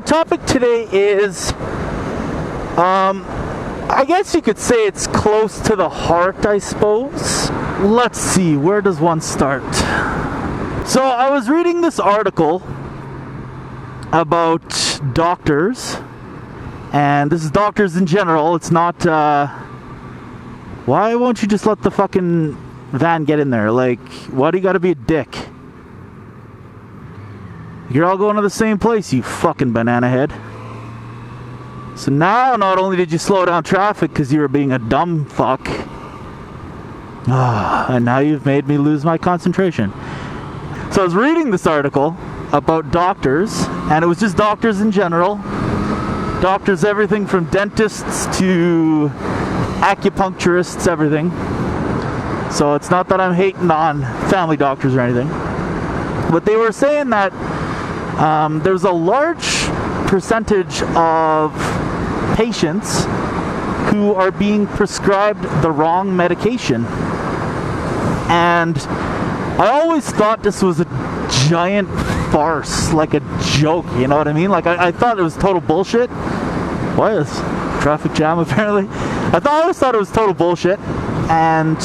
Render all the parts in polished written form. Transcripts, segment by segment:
topic today is, I guess you could say it's close to the heart, I suppose. Let's see, where does one start? So I was reading this article about doctors, and this is doctors in general. It's not, why won't you just let the fucking van get in there? Like, why do you gotta be a dick? You're all going to the same place, you fucking banana head. So now, not only did you slow down traffic because you were being a dumb fuck, and now you've made me lose my concentration. So I was reading this article about doctors, and it was just doctors in general. Doctors, everything from dentists to acupuncturists, everything. So it's not that I'm hating on family doctors or anything. But they were saying that there's a large percentage of patients who are being prescribed the wrong medication. And I always thought this was a giant farce, like a joke, you know what I mean? Like, I thought it was total bullshit. Why is traffic jam apparently? I always thought it was total bullshit, and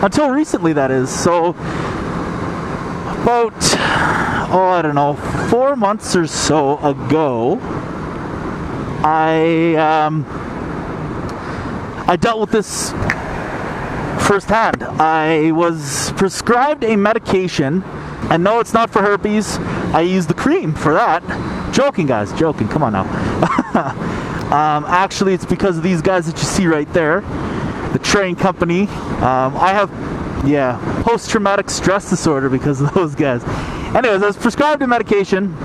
until recently, that is. So about, I don't know, 4 months or so ago, I dealt with this firsthand. I was prescribed a medication, and no, it's not for herpes. I use the cream for that. Joking, guys, joking. Come on now. Actually, it's because of these guys that you see right there, the train company. I have, post-traumatic stress disorder because of those guys. Anyways, I was prescribed a medication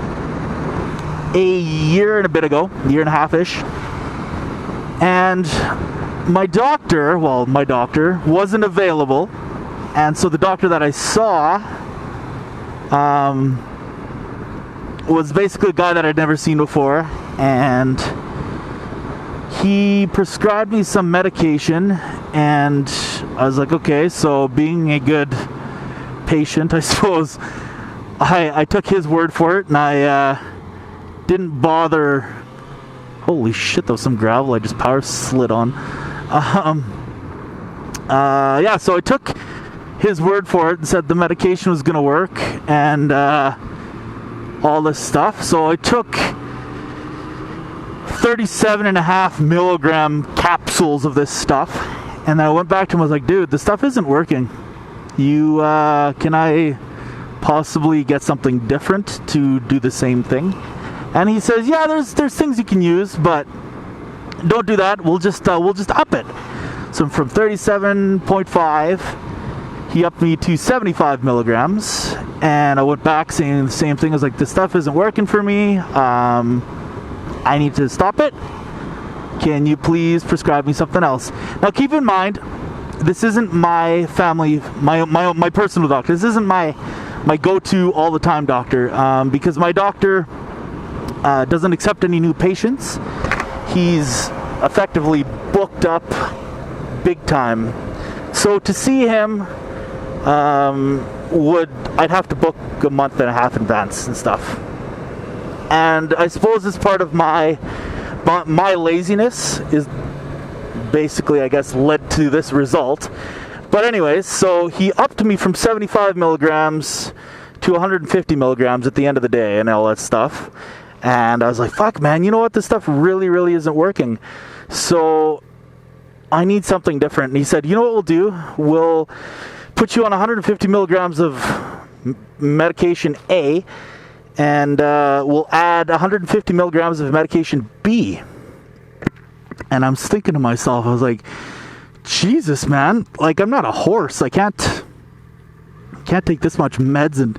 a year and a bit ago, year and a half-ish, and my doctor wasn't available, and so the doctor that I saw was basically a guy that I'd never seen before, and he prescribed me some medication, and I was like, okay, so being a good patient, I suppose, I took his word for it, and I didn't bother. Holy shit, that was some gravel I just power slid on. So I took his word for it and said the medication was gonna work, and all this stuff. So I took 37.5 milligram capsules of this stuff, and then I went back to him. I was like, dude, this stuff isn't working. Can I possibly get something different to do the same thing? And he says, yeah, there's things you can use, but don't do that. We'll just up it. So from 37.5, he upped me to 75 milligrams, and I went back saying the same thing. I was like, this stuff isn't working for me. I need to stop it. Can you please prescribe me something else? Now, keep in mind, this isn't my family, my personal doctor. This isn't my go-to all the time doctor, because my doctor doesn't accept any new patients. He's effectively booked up big time. So to see him, I'd have to book a month and a half in advance and stuff. And I suppose it's part of my laziness is basically, I guess, led to this result. But anyways, so he upped me from 75 milligrams to 150 milligrams at the end of the day and all that stuff. And I was like, fuck, man, you know what? This stuff really, really isn't working. So I need something different. And he said, you know what we'll do? We'll put you on 150 milligrams of medication A, and we'll add 150 milligrams of medication B. And I'm thinking to myself, I was like, Jesus, man, like, I'm not a horse. I can't take this much meds and,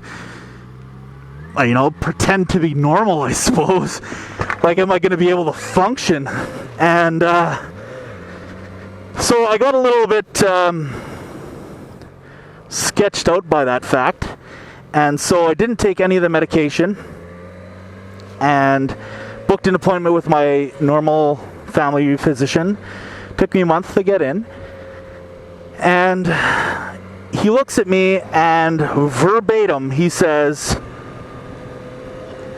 pretend to be normal, I suppose. Like, am I going to be able to function? And so I got a little bit sketched out by that fact. And so I didn't take any of the medication and booked an appointment with my normal family physician. Took me a month to get in. And he looks at me and verbatim he says,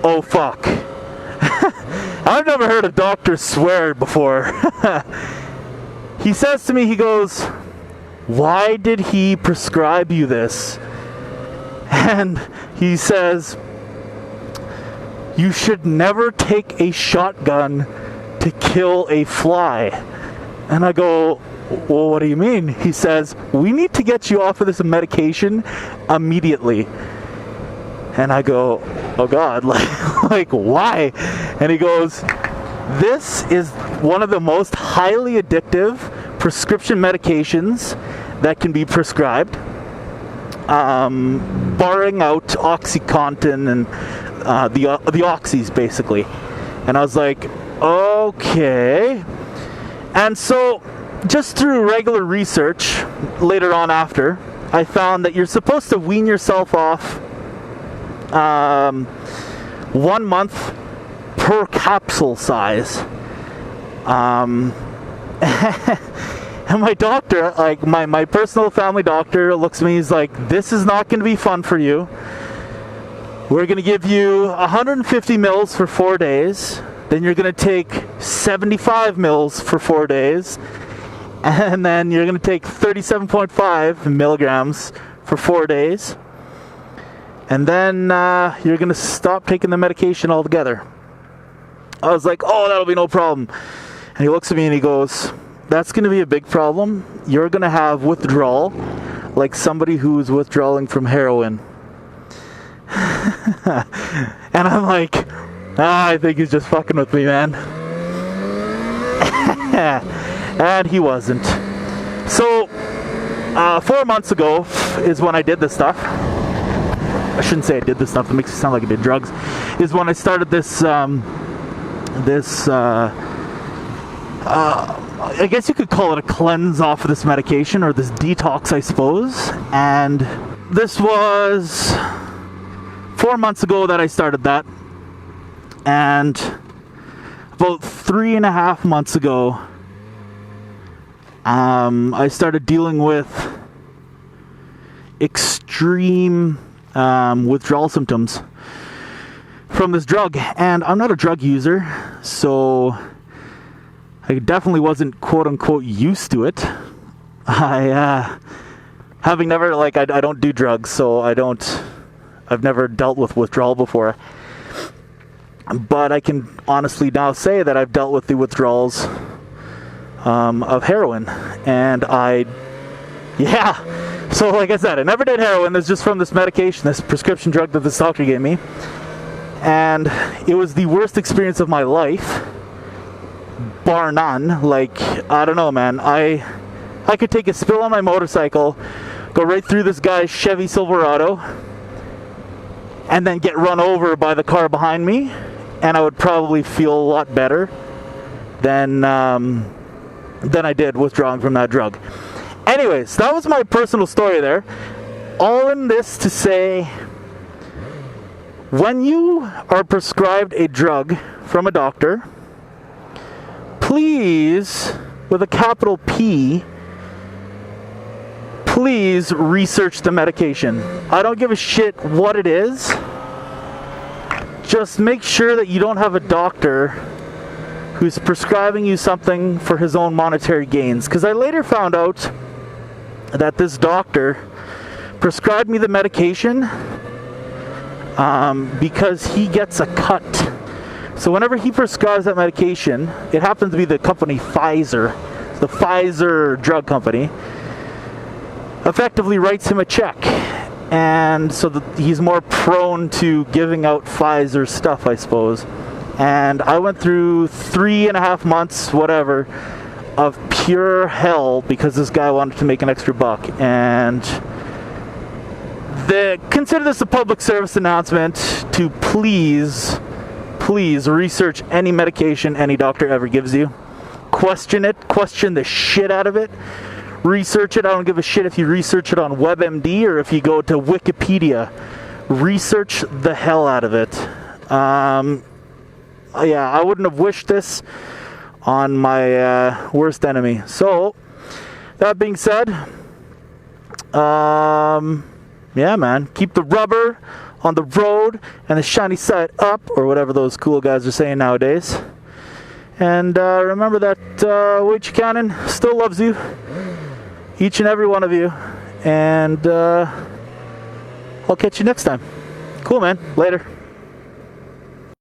"Oh fuck." I've never heard a doctor swear before. He says to me, he goes, "Why did he prescribe you this?" And he says, "You should never take a shotgun to kill a fly." And I go, "Well, what do you mean?" He says, "We need to get you off of this medication immediately." And I go, "Oh God, like why?" And he goes, "This is one of the most highly addictive prescription medications that can be prescribed, barring out OxyContin and the oxys, basically." And I was like, okay. And so, just through regular research, later on after, I found that you're supposed to wean yourself off 1 month per capsule size. And my doctor, like my personal family doctor, looks at me, he's like, "This is not going to be fun for you. We're going to give you 150 mils for 4 days. Then you're going to take 75 mils for 4 days. And then you're going to take 37.5 milligrams for 4 days. And then you're going to stop taking the medication altogether." I was like, "Oh, that'll be no problem." And he looks at me and he goes, "That's going to be a big problem. You're going to have withdrawal, like somebody who's withdrawing from heroin." And I'm like, I think he's just fucking with me, man. And he wasn't. So, 4 months ago is when I did this stuff. I shouldn't say I did this stuff, it makes it sound like I did drugs. Is when I started this, I guess you could call it a cleanse off of this medication, or this detox, I suppose. And this was 4 months ago that I started that. And about 3.5 months ago, I started dealing with extreme withdrawal symptoms from this drug. And I'm not a drug user, so I definitely wasn't quote-unquote used to it. Having never, I don't do drugs, so I've never dealt with withdrawal before. But I can honestly now say that I've dealt with the withdrawals of heroin. And so like I said, I never did heroin. It's just from this medication, this prescription drug that this doctor gave me. And it was the worst experience of my life, bar none. I don't know, man. I could take a spill on my motorcycle, go right through this guy's Chevy Silverado, and then get run over by the car behind me, and I would probably feel a lot better than I did withdrawing from that drug. Anyways, that was my personal story there. All in this to say, when you are prescribed a drug from a doctor, please, with a capital P, please research the medication. I don't give a shit what it is. Just make sure that you don't have a doctor who's prescribing you something for his own monetary gains. Because I later found out that this doctor prescribed me the medication because he gets a cut. So whenever he prescribes that medication, it happens to be the company Pfizer, the Pfizer drug company, effectively writes him a check. And so he's more prone to giving out Pfizer stuff, I suppose. And I went through 3.5 months, whatever, of pure hell because this guy wanted to make an extra buck. And consider this a public service announcement to please research any medication any doctor ever gives you. Question it. Question the shit out of it. Research it. I don't give a shit if you research it on WebMD or if you go to Wikipedia. Research the hell out of it. Yeah, I wouldn't have wished this on my worst enemy. So, that being said, yeah, man, keep the rubber on the road and the shiny side up, or whatever those cool guys are saying nowadays. And remember that Uechi Cannon still loves you, each and every one of you. And I'll catch you next time. Cool, man. Later.